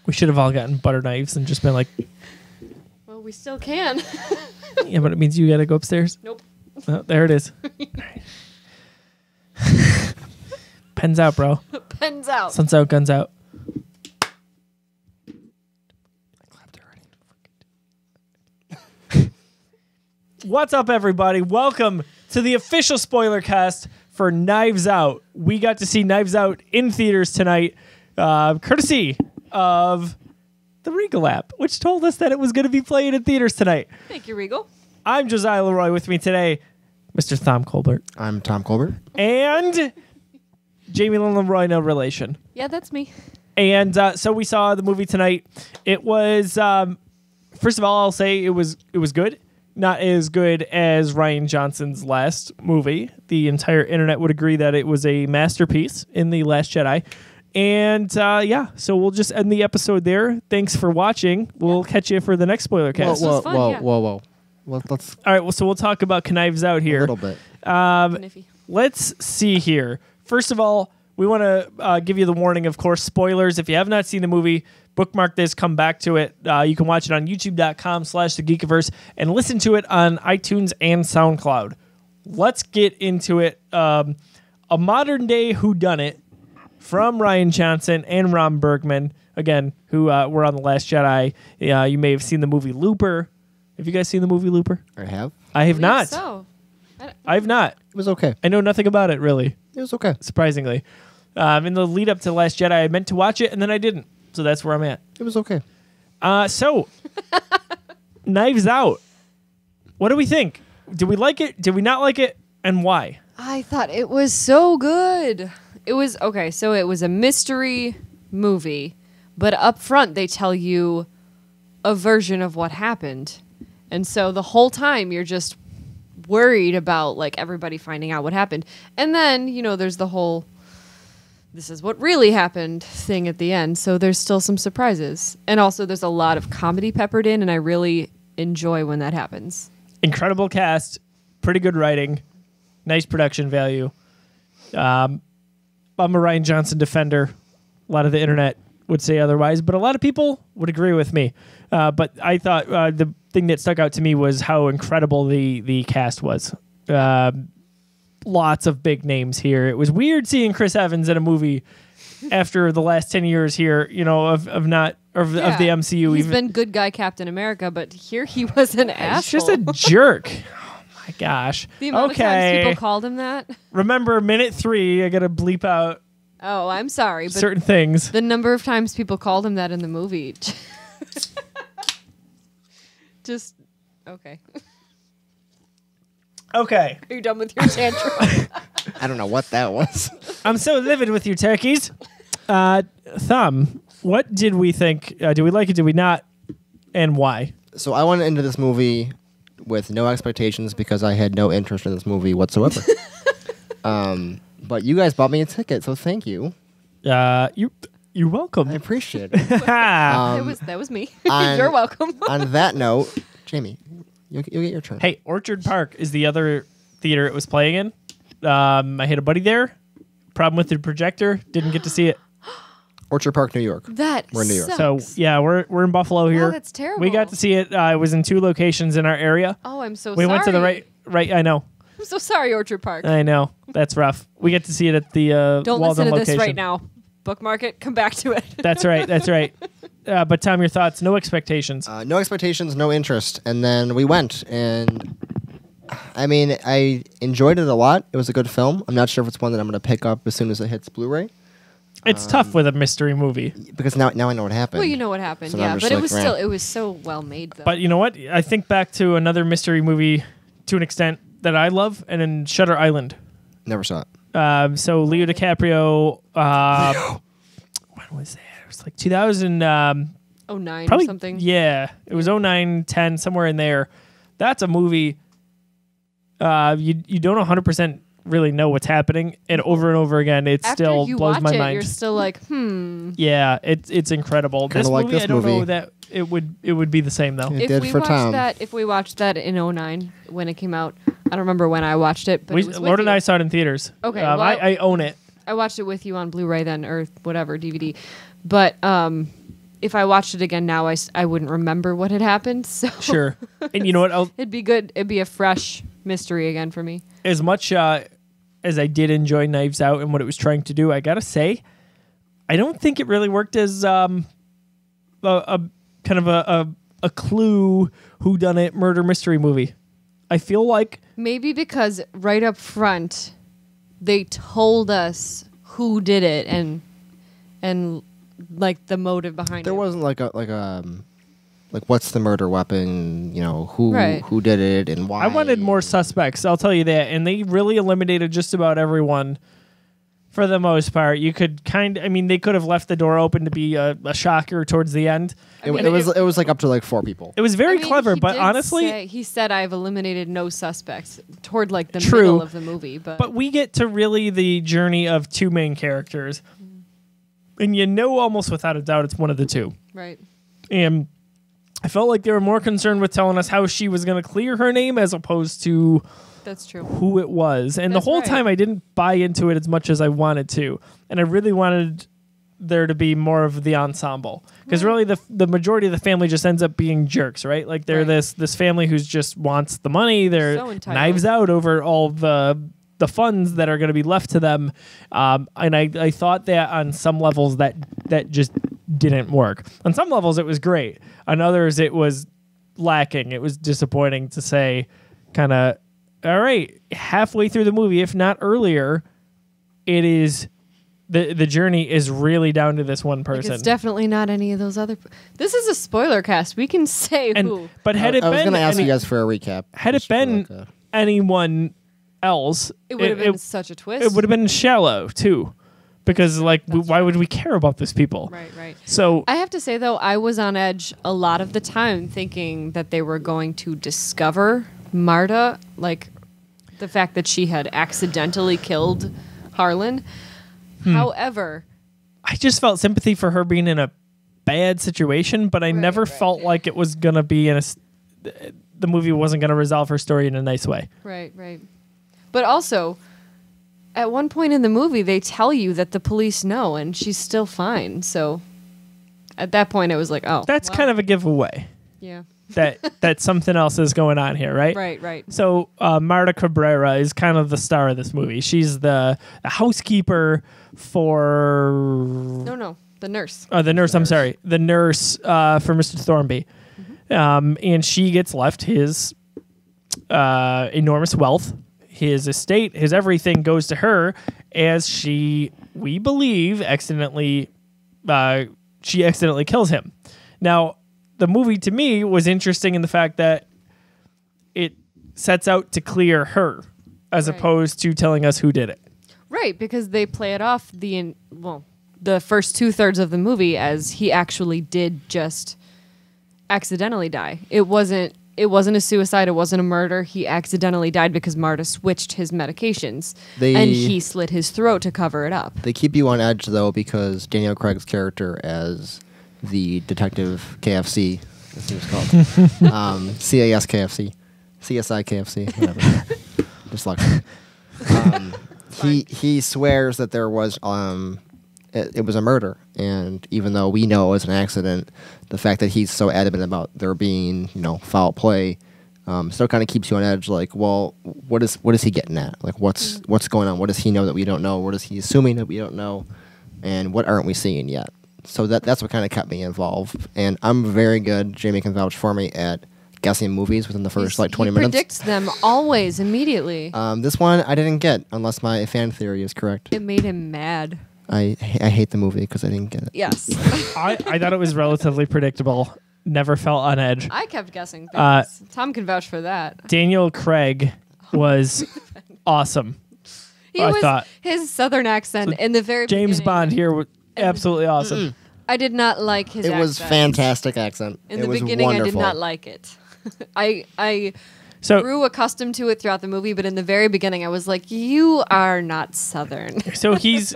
We should have all gotten butter knives and just been like, Well, we still can. yeah, but it means you got to go upstairs. Nope. Oh, there it is. Pens out, bro. Pens out. Sun's out, guns out. What's up, everybody? Welcome to the official spoiler cast for Knives Out. We got to see Knives Out in theaters tonight, courtesy of the Regal app, which told us that it was going to be playing in theaters tonight. Thank you, Regal. I'm Josiah Leroy. With me today, Mr. Thom Colbert. I'm Tom Colbert. And Jamie Lynn Leroy, no relation. Yeah, that's me. And so we saw the movie tonight. It was, first of all, I'll say it was good. Not as good as Rian Johnson's last movie. The entire internet would agree that it was a masterpiece in The Last Jedi. And yeah, so we'll just end the episode there. Thanks for watching. We'll catch you for the next spoiler cast. Whoa. Well, let's All right, well, so we'll talk about Knives Out here. a little bit. Let's see here. First of all, we want to give you the warning, of course, spoilers. If you have not seen the movie, bookmark this, come back to it. You can watch it on youtube.com/the Geekiverse and listen to it on iTunes and SoundCloud. Let's get into it. A modern day whodunit from Rian Johnson and Ron Bergman, again, who were on The Last Jedi. You may have seen the movie Looper. Have you guys seen the movie Looper? I have. I have not. So. I have not. It was okay. I know nothing about it, really. It was okay. Surprisingly. In the lead up to Last Jedi, I meant to watch it, and then I didn't. So that's where I'm at. It was okay. So, Knives Out. What do we think? Did we like it? Did we not like it? And why? I thought it was so good. It was, okay, so it was a mystery movie, but up front they tell you a version of what happened. And so the whole time you're just worried about, like, everybody finding out what happened. And then, you know, there's the whole this is what really happened thing at the end. So there's still some surprises. And also there's a lot of comedy peppered in, and I really enjoy when that happens. Incredible cast, pretty good writing, nice production value. I'm a Rian Johnson defender. A lot of the internet would say otherwise, but a lot of people would agree with me. But I thought the thing that stuck out to me was how incredible the cast was. Lots of big names here. It was weird seeing Chris Evans in a movie after the last 10 years here, you know, of the MCU. He's been good guy Captain America, but here he was an asshole. He's just a jerk. Oh my gosh. The amount of times people called him that. Remember, minute 3, I got to bleep out Oh, I'm sorry, but certain things. The number of times people called him that in the movie. Just, okay. Okay. Are you done with your tantrum? I don't know what that was. I'm so livid with you turkeys. Thumb, what did we think? Did we like it? Did we not? And why? So I went into this movie with no expectations because I had no interest in this movie whatsoever. But you guys bought me a ticket, so thank you. You're welcome. I appreciate it. That was me. You're welcome. On that note, Jamie, you'll get your turn. Hey, Orchard Park is the other theater it was playing in. I had a buddy there. Problem with the projector. Didn't get to see it. Orchard Park, New York. That We're in New York. sucks. So, yeah, we're in Buffalo here. Oh, that's terrible. We got to see it. It was in 2 locations in our area. Oh, I'm so We sorry. went to the right. I know. I'm so sorry, Orchard Park. I know. That's rough. We get to see it at the Don't Walden listen to location. this right now. Bookmark it. Come back to it. That's right. That's right. But Tom, your thoughts? No expectations. No expectations, no interest. And then we went, and I mean, I enjoyed it a lot. It was a good film. I'm not sure if it's one that I'm going to pick up as soon as it hits Blu-ray. It's tough with a mystery movie. Because now I know what happened. Well, you know what happened, So yeah. I'm just But like, it was so well made, though. But you know what? I think back to another mystery movie to an extent that I love, and in Shutter Island. Never saw it. So Leo DiCaprio. When was that? It was like 2000. 09 probably, or something. Yeah, it was 09, 10, somewhere in there. That's a movie. You don't 100% really know what's happening, and over again, it After still you blows watch my it, mind. You're still like, Yeah, it's incredible. Kinda like this I don't know movie. that it would be the same though. It did for Tom. If we watched that in 09 when it came out, I don't remember when I watched it, but it was with Lord and you. I saw it in theaters. Okay, well, well, I own it. I watched it with you on Blu-ray then, or whatever, DVD. But if I watched it again now, I wouldn't remember what had happened. So Sure. And you know what? it'd be good. It'd be a fresh mystery again for me. As much as I did enjoy Knives Out and what it was trying to do, I gotta say, I don't think it really worked as a kind of a Clue whodunit murder mystery movie. I feel like Maybe because right up front, they told us who did it and like the motive behind There it. wasn't like what's the murder weapon? You know, Right. who did it and why? I wanted more suspects, I'll tell you that. And they really eliminated just about everyone for the most part. You could they could have left the door open to be a shocker towards the end. It was like up to like 4 people. It was very clever, he but did honestly, say- he said I've eliminated no suspects toward like the True. middle of the movie, but we get to really the journey of 2 main characters. And you know almost without a doubt it's one of the 2. right. And I felt like they were more concerned with telling us how she was going to clear her name as opposed to That's true. who it was. And That's the whole right. time I didn't buy into it as much as I wanted to. And I really wanted there to be more of the ensemble. Because really the majority of the family just ends up being jerks, right? Like they're Right. this family who's just wants the money. They're So entitled. knives out over all the funds that are going to be left to them. And I thought that on some levels that just didn't work. On some levels it was great. On others it was lacking. It was disappointing to say kind of, all right, halfway through the movie, if not earlier, it is the journey is really down to this one Like, person. it's definitely not any of those other. This is a spoiler cast. We can say who. But had it I was been going to ask any- you guys for a recap. had it Just for, been like, anyone else, It would have been such a twist. it would have been shallow too, because why would we care about these people? Right. So I have to say though, I was on edge a lot of the time, thinking that they were going to discover Marta, like the fact that she had accidentally killed Harlan. However, I just felt sympathy for her being in a bad situation, but I never felt like it was gonna be the movie wasn't gonna resolve her story in a nice way. right. But also, at one point in the movie, they tell you that the police know, and she's still fine. So, at that point, it was like, oh, That's kind of a giveaway yeah, that something else is going on here, right? right. So Marta Cabrera is kind of the star of this movie. She's the housekeeper for No, the nurse. the nurse. I'm sorry, the nurse for Mr. Thornby, and she gets left his enormous wealth, his estate, his everything goes to her as we believe, accidentally kills him. Now, the movie to me was interesting in the fact that it sets out to clear her as Right. opposed to telling us who did it. Right, because they play it off the first 2/3 of the movie as he actually did just accidentally die. It wasn't a suicide. It wasn't a murder. He accidentally died because Marta switched his medications and he slit his throat to cover it up. They keep you on edge though because Daniel Craig's character as the detective KFC, as he was called, CAS KFC, CSI KFC, whatever. Dyslexia. He swears that there was it was a murder, and even though we know it was an accident, the fact that he's so adamant about there being foul play still kind of keeps you on edge. Like, well, what is he getting at? Like, what's going on? What does he know that we don't know? What is he assuming that we don't know? And what aren't we seeing yet? So that's what kind of kept me involved. And I'm very good. Jamie can vouch for me at guessing movies within the first 20 he minutes. predicts them always immediately. This one I didn't get unless my fan theory is correct. It made him mad. I hate the movie because I didn't get it. Yes. I thought it was relatively predictable. Never felt on edge. I kept guessing things. Tom can vouch for that. Daniel Craig was awesome. I thought his southern accent in the very James beginning, Bond here was absolutely awesome. I did not like his It was accent. fantastic accent. In it the was beginning, wonderful. I did not like it. I So grew accustomed to it throughout the movie, but in the very beginning, I was like, "You are not Southern." so he's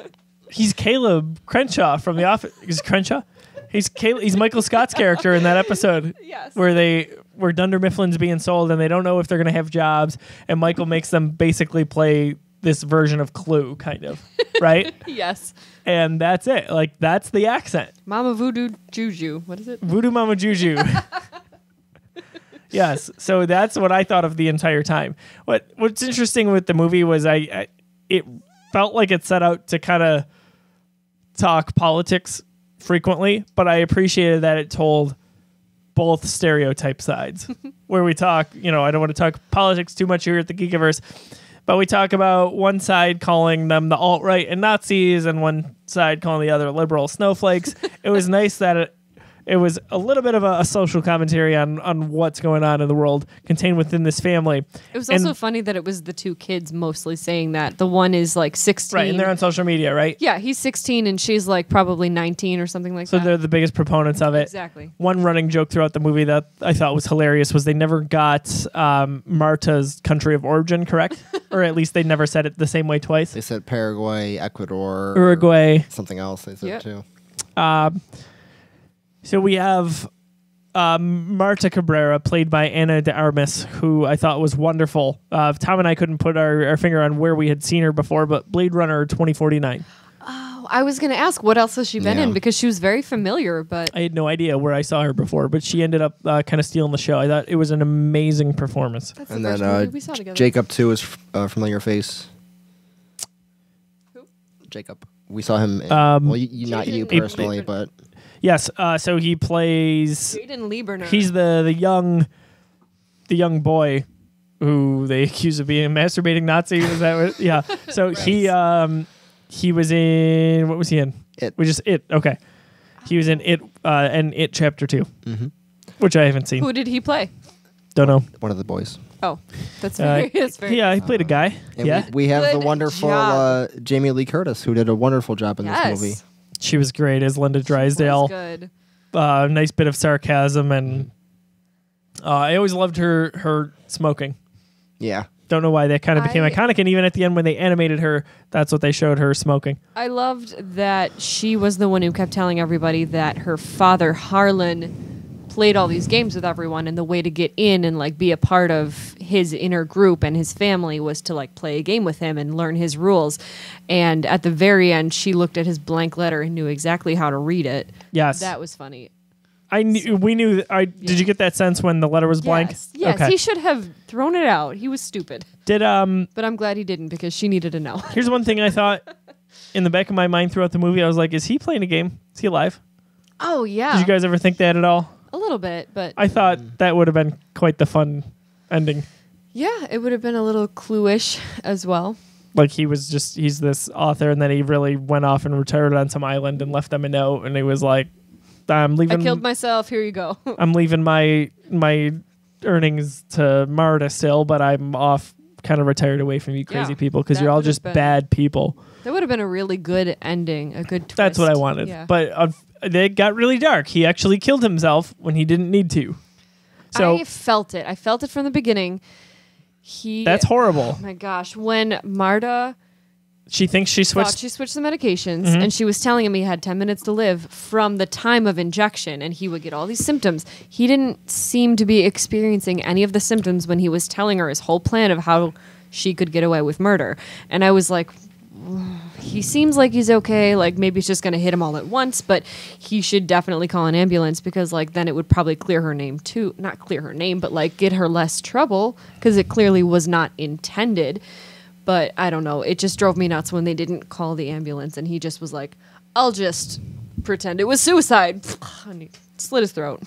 Caleb Crenshaw from The Office. Is it Crenshaw? He's Michael Scott's character in that episode. Yes. Where Dunder Mifflin's being sold and they don't know if they're gonna have jobs, and Michael makes them basically play this version of Clue, kind of, right? Yes. And that's it. Like, that's the accent. Mama Voodoo Juju. What is it? Voodoo Mama Juju. Yes. So that's what I thought of the entire time. What's interesting with the movie was it felt like it set out to kind of talk politics frequently, but I appreciated that it told both stereotype sides where we talk, I don't want to talk politics too much here at the Geekiverse, but we talk about one side calling them the alt-right and Nazis and one side calling the other liberal snowflakes. It was nice that it was a little bit of a social commentary on what's going on in the world contained within this family. It was also funny that it was the two kids mostly saying that. The one is like 16. Right, and they're on social media, right? Yeah, he's 16 and she's like probably 19 or something like that. So they're the biggest proponents of it. Exactly. One running joke throughout the movie that I thought was hilarious was they never got Marta's country of origin correct, or at least they never said it the same way twice. They said Paraguay, Ecuador, Uruguay, something else. They said too. So we have Marta Cabrera, played by Ana de Armas, who I thought was wonderful. Tom and I couldn't put our finger on where we had seen her before, but Blade Runner 2049. Oh, I was going to ask, what else has she been in? Because she was very familiar, but... I had no idea where I saw her before, but she ended up kind of stealing the show. I thought it was an amazing performance. That's the first movie we saw together. Jacob, too, is a familiar face. Who? Jacob. We saw him in, not you personally, but... Yes, so he plays... Jaden Lieberner. He's the young boy who they accuse of being a masturbating Nazi. Was that what? Yeah. So he was in... What was he in? It. It. Okay. He was in It and It Chapter 2, which I haven't seen. Who did he play? Don't know. One of the boys. Oh, that's very... Yeah, he played a guy. And yeah. we have the Good wonderful job. Jamie Lee Curtis, who did a wonderful job in this movie. She was great as Linda Drysdale. Good. Nice bit of sarcasm, and I always loved her smoking. Yeah. Don't know why that kind of became iconic, and even at the end when they animated her, that's what they showed her smoking. I loved that she was the one who kept telling everybody that her father, Harlan, played all these games with everyone, and the way to get in and like be a part of his inner group and his family was to like play a game with him and learn his rules. And at the very end, she looked at his blank letter and knew exactly how to read it. Yes, that was funny. We knew. Did you get that sense when the letter was blank? Yes, okay. He should have thrown it out. He was stupid. But I'm glad he didn't, because she needed to know. Here's one thing I thought in the back of my mind throughout the movie. I was like, is he playing a game? Is he alive? Oh yeah. Did you guys ever think that at all? A little bit, but I thought that would have been quite the fun ending. Yeah, it would have been a little Clue-ish as well. Like he's this author, and then he really went off and retired on some island and left them a note, and he was like, I'm leaving. I killed myself, here you go. I'm leaving my earnings to Marta still, but I'm off, kind of retired away from you crazy people, because you're all just bad people. That would have been a really good ending, a good twist. That's what I wanted. Yeah. But they got really dark. He actually killed himself when he didn't need to. So I felt it. I felt it from the beginning. That's horrible. Oh my gosh. When Marta... She thinks she switched the medications, and she was telling him he had 10 minutes to live from the time of injection, and he would get all these symptoms. He didn't seem to be experiencing any of the symptoms when he was telling her his whole plan of how she could get away with murder. And I was like, he seems like he's okay. Like, maybe it's just going to hit him all at once, but he should definitely call an ambulance, because like then it would probably clear her name too. Not clear her name, but like get her less trouble, because it clearly was not intended. But I don't know. It just drove me nuts when they didn't call the ambulance, and he just was like, I'll just pretend it was suicide. And he slit his throat.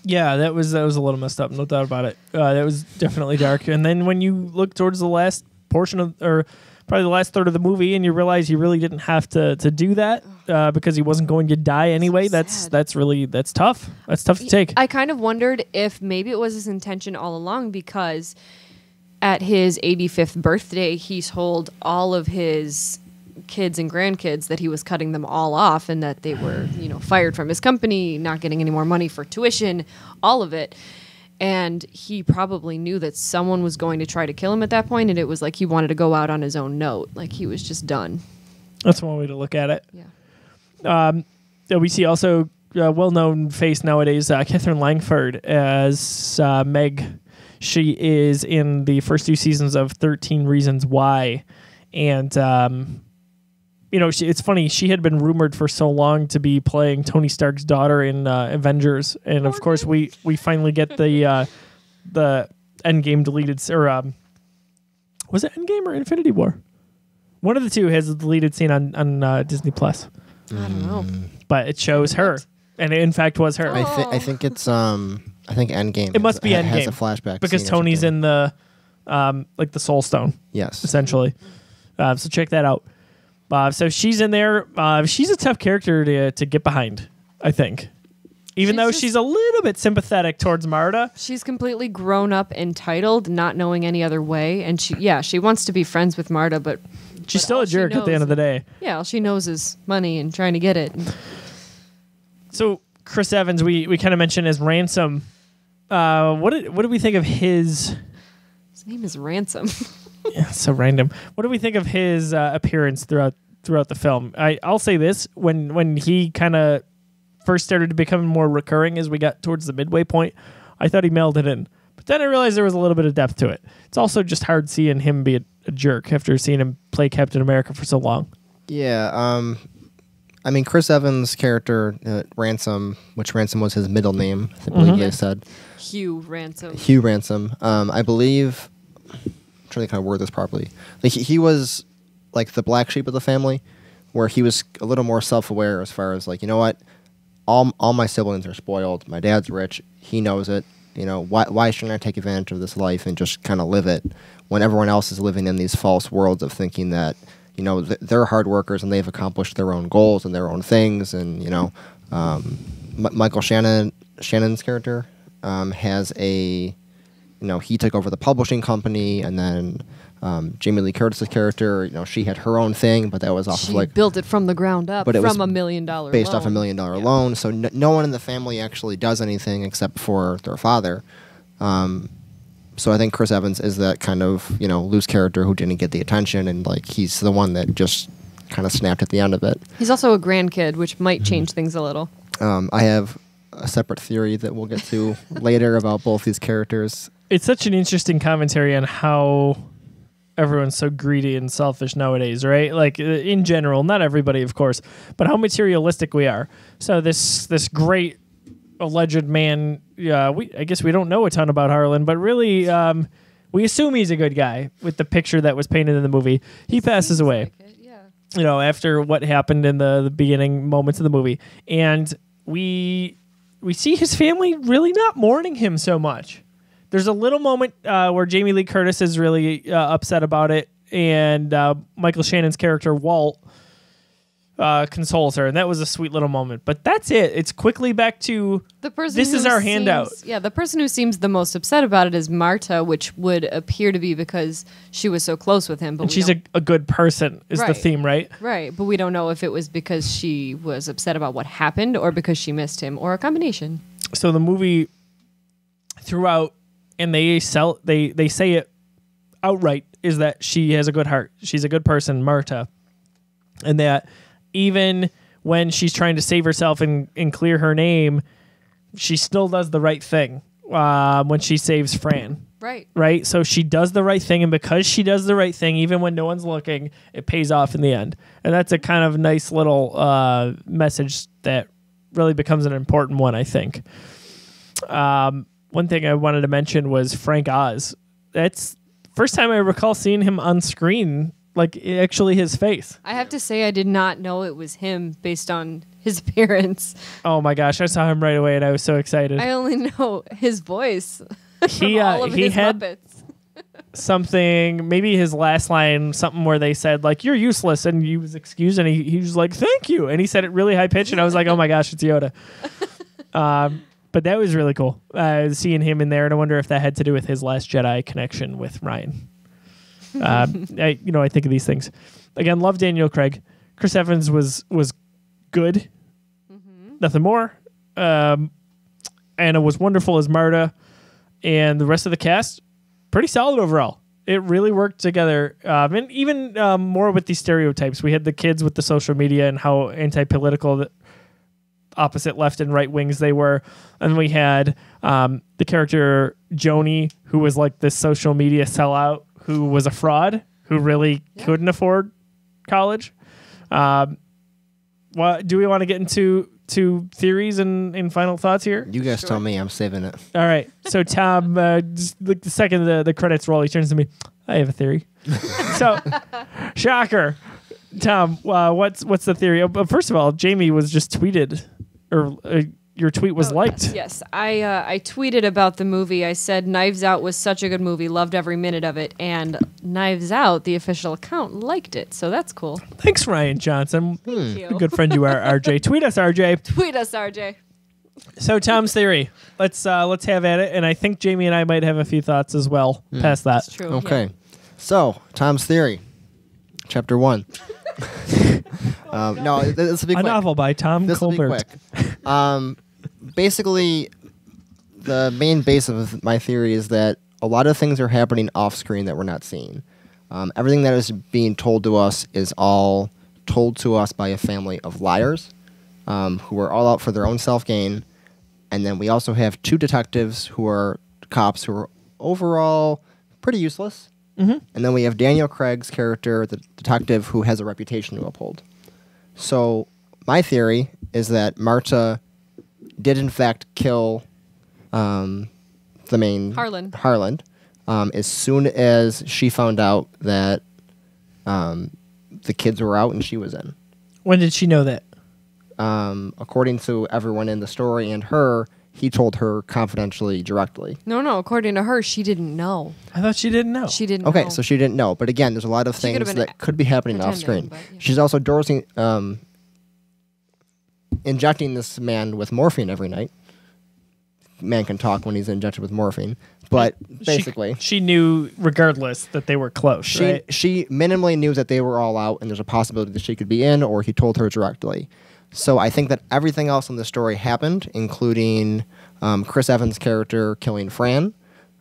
Yeah, that was a little messed up. No doubt about it. That was definitely dark. And then when you look towards the last portion of, or probably the last third of the movie, and you realize he really didn't have to do that because he wasn't going to die anyway. So that's tough. That's tough to take. I kind of wondered if maybe it was his intention all along, because at his 85th birthday, he told all of his kids and grandkids that he was cutting them all off, and that they were, fired from his company, not getting any more money for tuition, all of it. And he probably knew that someone was going to try to kill him at that point, and it was like he wanted to go out on his own note. Like he was just done. That's one way to look at it. Yeah. We see also a well-known face nowadays, Catherine Langford as Meg. She is in the first two seasons of 13 Reasons Why, And it's funny. She had been rumored for so long to be playing Tony Stark's daughter in Avengers, and of course we finally get the Endgame deleted, or was it Endgame or Infinity War? One of the two has a deleted scene on Disney Plus. I don't know, but it shows her, and it in fact was her. I think it's I think Endgame. It must be Endgame. Has a flashback because scene Tony's in the like the Soul Stone. Yes, essentially. So check that out. So she's in there. She's a tough character to get behind, I think. Even though she's a little bit sympathetic towards Marta. She's completely grown up, entitled, not knowing any other way. And she wants to be friends with Marta, but she's still a jerk at the end of the day. Yeah, all she knows is money and trying to get it. So Chris Evans, we kind of mentioned as Ransom. What did we think of his... His name is Ransom. Yeah, so random. What do we think of his appearance throughout the film? I'll say this: when he kind of first started to become more recurring as we got towards the midway point, I thought he mailed it in. But then I realized there was a little bit of depth to it. It's also just hard seeing him be a jerk after seeing him play Captain America for so long. Yeah, I mean, Chris Evans' character, Ransom, which Ransom was his middle name, I believe they said. Hugh Ransom. Hugh Ransom. I believe... I'm trying to kind of word this properly. Like he was like the black sheep of the family, where he was a little more self-aware as far as like, you know what, all my siblings are spoiled. My dad's rich. He knows it. You know, why shouldn't I take advantage of this life and just kind of live it when everyone else is living in these false worlds of thinking that, you know, they're hard workers and they've accomplished their own goals and their own things. And, you know, Michael Shannon's character has a... You know, he took over the publishing company, and then Jamie Lee Curtis's character, you know, she had her own thing, but that was off of like built it from the ground up, but it was from $1 million based loan. off $1 million loan. So no one in the family actually does anything except for their father. So I think Chris Evans is that kind of, you know, loose character who didn't get the attention, and like he's the one that just kind of snapped at the end of it. He's also a grandkid, which might change things a little. I have a separate theory that we'll get to later about both these characters. It's such an interesting commentary on how everyone's so greedy and selfish nowadays, right? Like in general, not everybody, of course, but how materialistic we are. So this great alleged man, I guess we don't know a ton about Harlan, but really we assume he's a good guy with the picture that was painted in the movie. He passes away, you know, after what happened in the beginning moments of the movie, and we see his family really not mourning him so much. There's a little moment where Jamie Lee Curtis is really upset about it, and Michael Shannon's character, Walt, consoles her, and that was a sweet little moment. But that's it. It's quickly back to the person. This is our handout. Yeah, the person who seems the most upset about it is Marta, which would appear to be because she was so close with him. But and she's a good person is the theme, right? Right, but we don't know if it was because she was upset about what happened or because she missed him or a combination. So the movie throughout, and they say it outright, is that she has a good heart. She's a good person, Marta. And that even when she's trying to save herself and clear her name, she still does the right thing when she saves Fran. Right. Right? So she does the right thing, and because she does the right thing, even when no one's looking, it pays off in the end. And that's a kind of nice little message that really becomes an important one, I think. One thing I wanted to mention was Frank Oz. That's first time I recall seeing him on screen, like actually his face. I have to say I did not know it was him based on his appearance. Oh my gosh, I saw him right away and I was so excited. I only know his voice. He had Muppets. something, maybe his last line, something where they said like, "You're useless," and he was excused, and he was like, "Thank you," and he said it really high pitched, and I was like, "Oh my gosh, it's Yoda." But that was really cool, seeing him in there, and I wonder if that had to do with his Last Jedi connection with Rian. I think of these things. Again, love Daniel Craig. Chris Evans was good, nothing more. Anna was wonderful as Marta, and the rest of the cast, pretty solid overall. It really worked together, and even more with these stereotypes. We had the kids with the social media and how anti-political opposite left and right wings they were, and we had the character Joni, who was like this social media sellout, who was a fraud, who really couldn't afford college. What do we want to get into theories and final thoughts here? You guys tell me. I'm saving it. All right. So Tom, just like the second the credits roll, he turns to me. I have a theory. So, shocker. Tom, what's the theory? First of all, Jamie was just tweeted, or your tweet was liked. Yes. I tweeted about the movie. I said Knives Out was such a good movie, loved every minute of it, and Knives Out, the official account, liked it. So that's cool. Thanks, Rian Johnson. Thank you. A good friend you are, RJ. Tweet us, RJ. Tweet us, RJ. So Tom's theory. Let's have at it, and I think Jamie and I might have a few thoughts as well. Past that. It's true. Okay. So, Tom's theory. Chapter 1. No, this will be quick. A novel by Tom This will be Colbert. quick. Basically, the main base of my theory is that a lot of things are happening off screen that we're not seeing. Everything that is being told to us is all told to us by a family of liars who are all out for their own self-gain. And then we also have 2 detectives who are cops who are overall pretty useless. Mm-hmm. And then we have Daniel Craig's character, the detective, who has a reputation to uphold. So my theory is that Marta did in fact kill the main Harlan as soon as she found out that the kids were out and she was in. When did she know that? According to everyone in the story and her, he told her confidentially, directly. No. According to her, she didn't know. I thought she didn't know. She didn't Okay, know. so she didn't know. But again, there's a lot of She could've things been that could be happening off pretending, screen. but, yeah. She's also injecting this man with morphine every night. Man can talk when he's injected with morphine. But basically, she knew regardless that they were close, right? she minimally knew that they were all out and there's a possibility that she could be in, or he told her directly. So I think that everything else in the story happened, including Chris Evans' character killing Fran.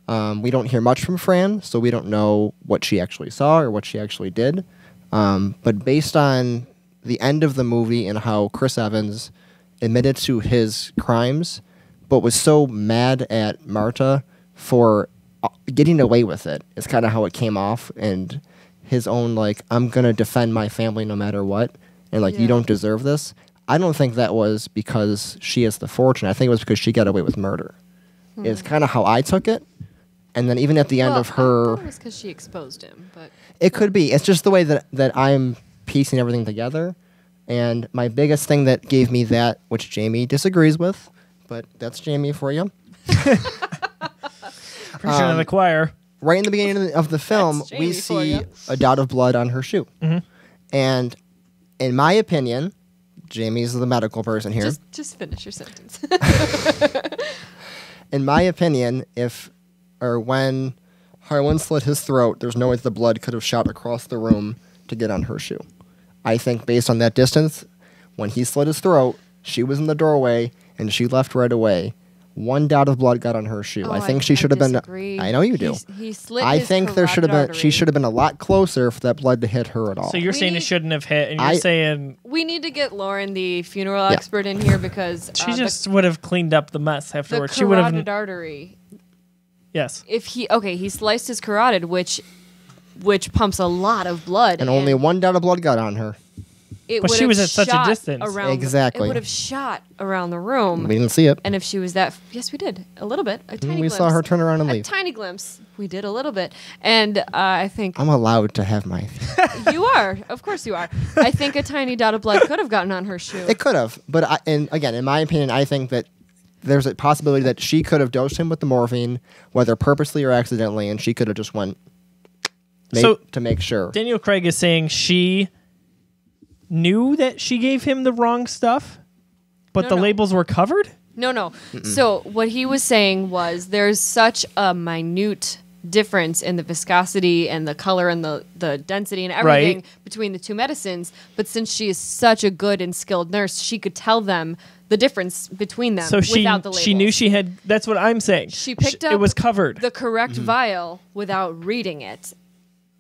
We don't hear much from Fran, so we don't know what she actually saw or what she actually did. But based on the end of the movie and how Chris Evans admitted to his crimes, but was so mad at Marta for getting away with it, is kind of how it came off. And his own, like, I'm going to defend my family no matter what. And, like, you don't deserve this. I don't think that was because she has the fortune. I think it was because she got away with murder. Is kind of how I took it. And then even at the end of her... I thought it was because she exposed him, but... It could be. It's just the way that I'm piecing everything together. And my biggest thing that gave me that, which Jamie disagrees with, but that's Jamie for you. Preaching to the choir. Right in the beginning of the film, we see a dot of blood on her shoe. Mm-hmm. And in my opinion, Jamie's the medical person here. Just finish your sentence. In my opinion, when Harlan slit his throat, there's no way the blood could have shot across the room to get on her shoe. I think based on that distance, when he slit his throat, she was in the doorway and she left right away. 1 dot of blood got on her shoe. I think she should have been. I know you do. He slit I his think there should have been. artery. She should have been a lot closer for that blood to hit her at all. So you're saying it shouldn't have hit, and you're saying We need to get Lauren, the funeral expert, in here because she just would have cleaned up the mess the afterwards. She would have. carotid artery. Yes. If he sliced his carotid, which pumps a lot of blood, and only 1 dot of blood got on her. It But she was at such a distance. Exactly. It would have shot around the room. We didn't see it. And if she was that, yes, we did a little bit, a tiny. We glimpse. saw her turn around and leave. A tiny glimpse. We did a little bit, and I think I'm allowed to have my. you are. Of course, you are. I think a tiny dot of blood could have gotten on her shoe. It could have, but and again, in my opinion, I think that there's a possibility that she could have dosed him with the morphine, whether purposely or accidentally, and she could have just went to make sure. Daniel Craig is saying she knew that she gave him the wrong stuff, but the labels were covered? No. Mm-mm. So what he was saying was there's such a minute difference in the viscosity and the color and the density and everything between the 2 medicines, but since she is such a good and skilled nurse, she could tell them the difference between them without the labels. She knew she had, that's what I'm saying. She picked up it was covered. The correct vial without reading it.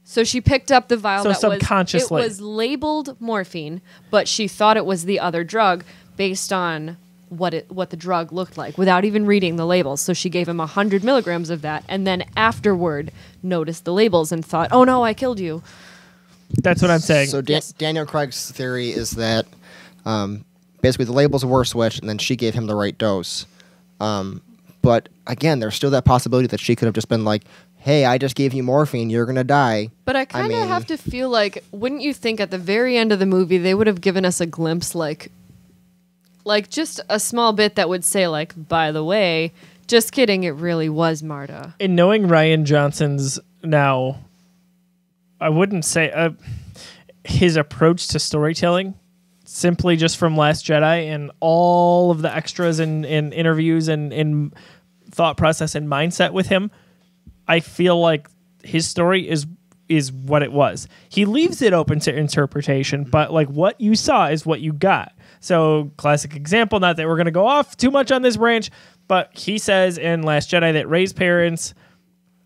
So she picked up the vial that subconsciously. It was labeled morphine, but she thought it was the other drug based on what the drug looked like without even reading the labels. So she gave him 100 milligrams of that, and then afterward noticed the labels and thought, "Oh no, I killed you." That's what I'm saying. So Daniel Craig's theory is that basically the labels were switched, and then she gave him the right dose. But again, there's still that possibility that she could have just been like, "Hey, I just gave you morphine. You're gonna die." But I kind of have to feel like, wouldn't you think at the very end of the movie they would have given us a glimpse, like just a small bit that would say, like, "By the way, just kidding, it really was Marta." In knowing Rian Johnson's now, I wouldn't say his approach to storytelling, simply just from Last Jedi and all of the extras and interviews and thought process and mindset with him, I feel like his story is what it was. He leaves it open to interpretation, but like what you saw is what you got. So classic example, not that we're going to go off too much on this branch, but he says in Last Jedi that Rey's parents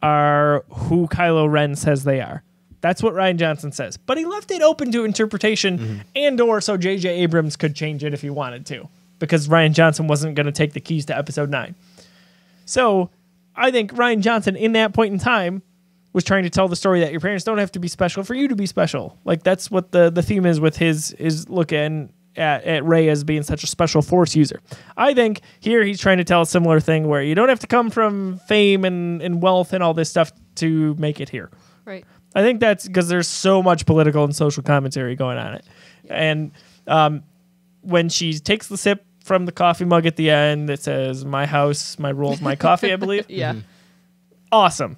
are who Kylo Ren says they are. That's what Rian Johnson says. But he left it open to interpretation and or so J.J. Abrams could change it if he wanted to, because Rian Johnson wasn't going to take the keys to Episode 9. So I think Rian Johnson in that point in time was trying to tell the story that your parents don't have to be special for you to be special. Like that's what the theme is with his look at Rey as being such a special force user. I think here he's trying to tell a similar thing where you don't have to come from fame and wealth and all this stuff to make it here. Right. I think that's because there's so much political and social commentary going on it. And when she takes the sip from the coffee mug at the end, it says, "My house, my rules, my coffee," I believe. Yeah. Awesome.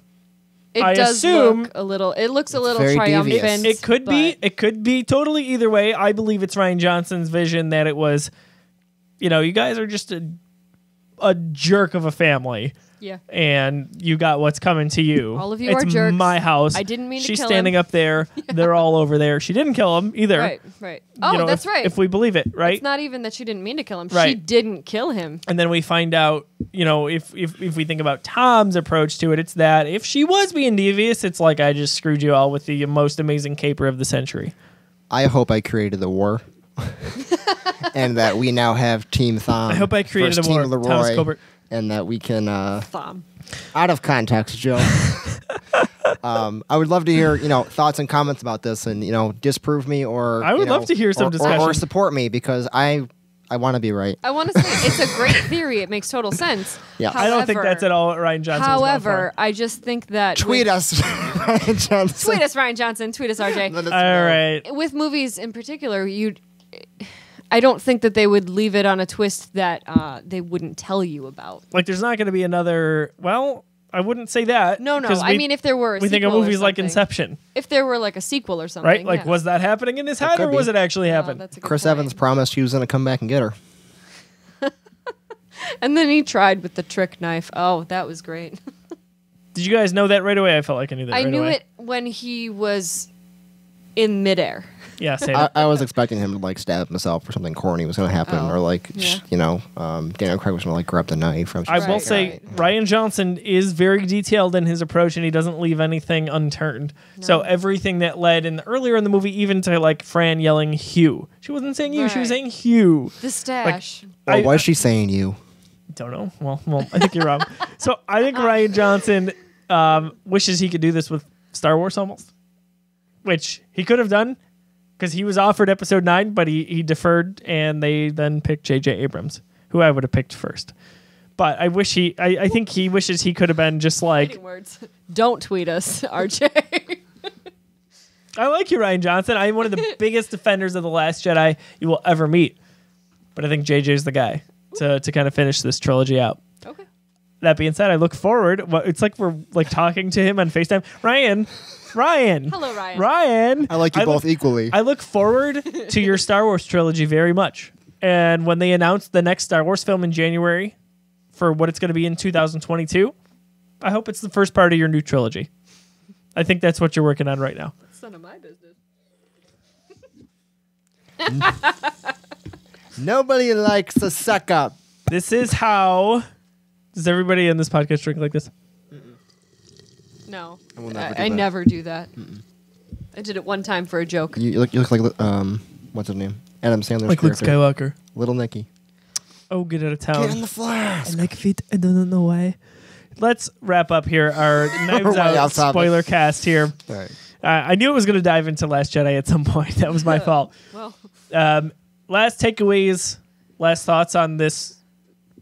It does look a little. It looks a little very triumphant. devious. It could be totally either way. I believe it's Rian Johnson's vision that it was, you guys are just a jerk of a family. Yeah. And you got what's coming to you. All of you it's are jerks. My house. I didn't mean to She's kill standing him. up there. Yeah. They're all over there. She didn't kill him either. Right. Oh, that's right. If we believe it, right? It's not even that she didn't mean to kill him. Right. She didn't kill him. And then we find out, if we think about Tom's approach to it, it's that if she was being devious, it's like, I just screwed you all with the most amazing caper of the century. I hope I created the war. And that we now have Team Thom. I hope I created a war. Team Leroy, Thomas Colbert. And that we can... Thom. Out of context, Joe. I would love to hear, thoughts and comments about this, and disprove me, or I would love to hear some discussion, or support me, because I want to be right. I want to say it's a great theory. It makes total sense. Yeah, I don't think that's at all what Rian Johnson. However, I just think that tweet us, Rian Johnson. Tweet us, Rian Johnson. Tweet us, RJ. All right. With movies in particular, I don't think that they would leave it on a twist that they wouldn't tell you about. Like, there's not going to be another. Well, I wouldn't say that. No. I mean, if there were, we think of movies like Inception. If there were like a sequel or something, right? Like, yeah. Was that happening in his head, or was it actually happening? Chris Evans promised he was going to come back and get her. And then he tried with the trick knife. Oh, that was great. Did you guys know that right away? I felt like I knew that. I right knew away. it when he was in midair. Yeah, same. I was expecting him to stab himself or something corny was going to happen, or Daniel Craig was going to grab the knife. I will say Rian Johnson is very detailed in his approach, and he doesn't leave anything unturned. No. So everything that led earlier in the movie, even to Fran yelling Hugh, she wasn't saying you, she was saying Hugh. The stash. Or was she saying you? Don't know. Well, I think you're wrong. So I think Rian Johnson wishes he could do this with Star Wars almost, which he could have done. Because he was offered Episode 9, but he deferred, and they then picked J.J. Abrams, who I would have picked first. But I think he wishes he could have been just like... Words. Don't tweet us, RJ. I like you, Rian Johnson. I'm one of the biggest defenders of The Last Jedi you will ever meet. But I think J.J.'s the guy to kind of finish this trilogy out. Okay. That being said, I look forward... It's like we're talking to him on FaceTime. Ryan... Hello, Ryan. Ryan. I like you both equally. I look forward to your Star Wars trilogy very much. And when they announce the next Star Wars film in January for what it's going to be in 2022, I hope it's the first part of your new trilogy. I think that's what you're working on right now. It's none of my business. Nobody likes a suck up. This is how... Does everybody in this podcast drink like this? No, I never do that. I did it one time for a joke. You look like what's his name? Adam Sandler's like Luke character. Skywalker. Little Nicky. Oh, get out of town. Get in the flask. I like feet. I don't know why. Let's wrap up here our Knives Way Out off topic. spoiler cast here. All right. I knew it was going to dive into Last Jedi at some point. That was my fault. Well, Last takeaways, last thoughts on this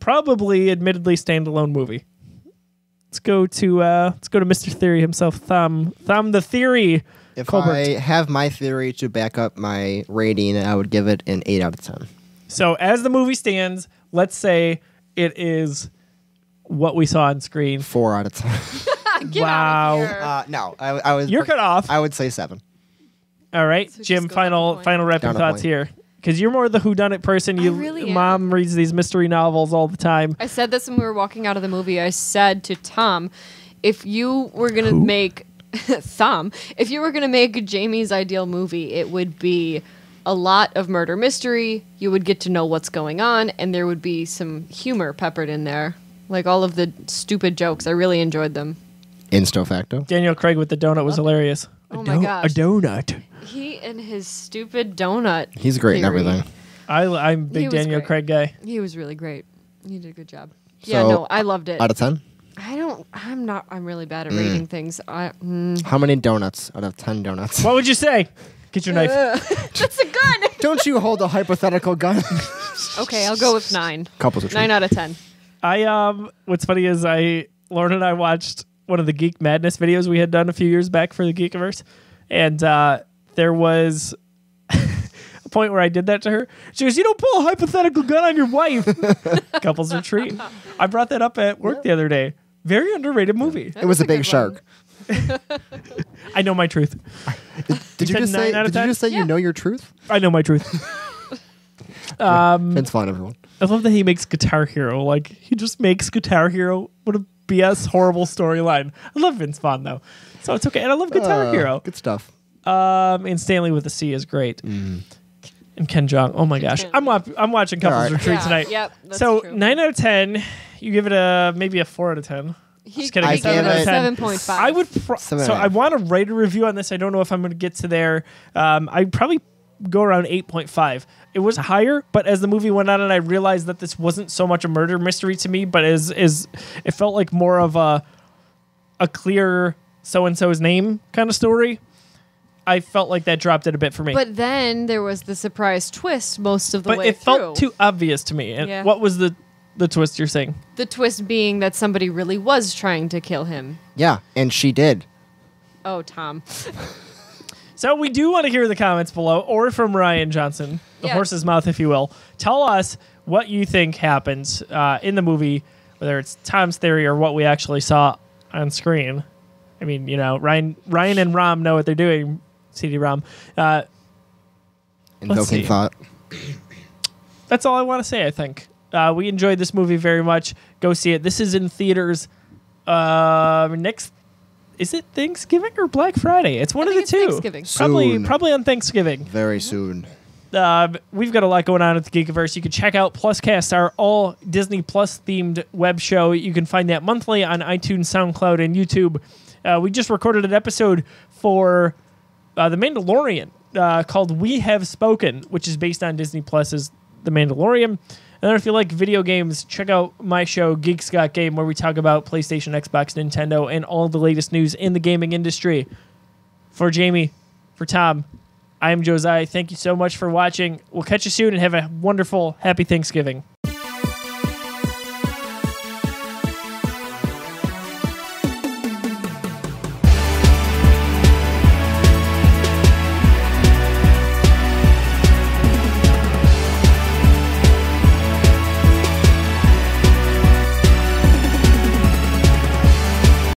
probably, admittedly, standalone movie. Let's go to Mr. Theory himself, Thumb the Theory. If Colbert. I have my theory to back up my rating, I would give it an 8 out of 10. So as the movie stands, let's say it is what we saw on screen. 4 out of 10. get Wow. out of here. No, I was. You're cut off. I would say 7. All right, So just Jim. go down Final the point. wrapping Down the thoughts point. here, because you're more the whodunit person. You really am. Mom reads these mystery novels all the time. I said this when we were walking out of the movie. I said to Tom, if you were going to make if you were going to make Jamie's ideal movie, it would be a lot of murder mystery. You would get to know what's going on, and there would be some humor peppered in there. Like all of the stupid jokes. I really enjoyed them. Insto facto. Daniel Craig with the donut was hilarious. Oh my gosh. A donut. He and his stupid donut. He's great in theory. everything. I'm a He big was Daniel great. Craig guy. He was really great. He did a good job. Yeah, So, no, I loved it. Out of 10? I'm really bad at rating things. How many donuts out of 10 donuts? What would you say? Get your knife. That's a gun. Don't you hold a hypothetical gun? Okay, I'll go with 9. Couples are 9 out of 10. What's funny is Lauren and I watched one of the Geek Madness videos we had done a few years back for the Geekiverse, and there was a point where I did that to her. She goes, "You don't pull a hypothetical gun on your wife." Couples Retreat. I brought that up at work the other day. Very underrated movie. It was a big good shark. I know my truth. Did you said just say? 9 out of Did you 10? just say you know your truth? I know my truth. It's fun, everyone. I love that he makes Guitar Hero. Like, he just makes Guitar Hero. What a BS horrible storyline. I love Vince Vaughn, though. So it's okay. And I love Guitar Hero. Good stuff. And Stanley with a C is great. And Ken Jeong. Oh my gosh. I'm watching Couples All right. Retreat Yeah, tonight. yep, that's so true. 9 out of 10. You give it maybe a 4 out of 10. Just kidding. I a 7 gave out of it 10. 7.5. I would. Seven So and a I half. want to write a review on this. I don't know if I'm going to get to there. I'd probably go around 8.5. It was higher, but as the movie went on and I realized that this wasn't so much a murder mystery to me, but it felt like more of a clear so-and-so's name kind of story. I felt like that dropped it a bit for me. But then there was the surprise twist most of the But way it through. felt too obvious to me. And Yeah. what was the twist you're saying? The twist being that somebody really was trying to kill him. Yeah, and she did. Oh, Tom. So we do want to hear the comments below, or from Rian Johnson, the Yes. horse's mouth, if you will. Tell us what you think happens in the movie, whether it's Tom's theory or what we actually saw on screen. I mean, Ryan and Rom know what they're doing. CD-ROM. Invoking see. thought. That's all I want to say, I think. We enjoyed this movie very much. Go see it. This is in theaters next. Is it Thanksgiving or Black Friday? It's one I of the think it's two. Thanksgiving. Soon. Probably on Thanksgiving. Very soon. We've got a lot going on at the Geekiverse. You can check out Pluscast, our all Disney Plus themed web show. You can find that monthly on iTunes, SoundCloud, and YouTube. We just recorded an episode for The Mandalorian called We Have Spoken, which is based on Disney Plus's The Mandalorian. And then if you like video games, check out my show, Geeks Got Game, where we talk about PlayStation, Xbox, Nintendo, and all the latest news in the gaming industry. For Jamie, for Tom, I am Josiah. Thank you so much for watching. We'll catch you soon and have a wonderful, happy Thanksgiving.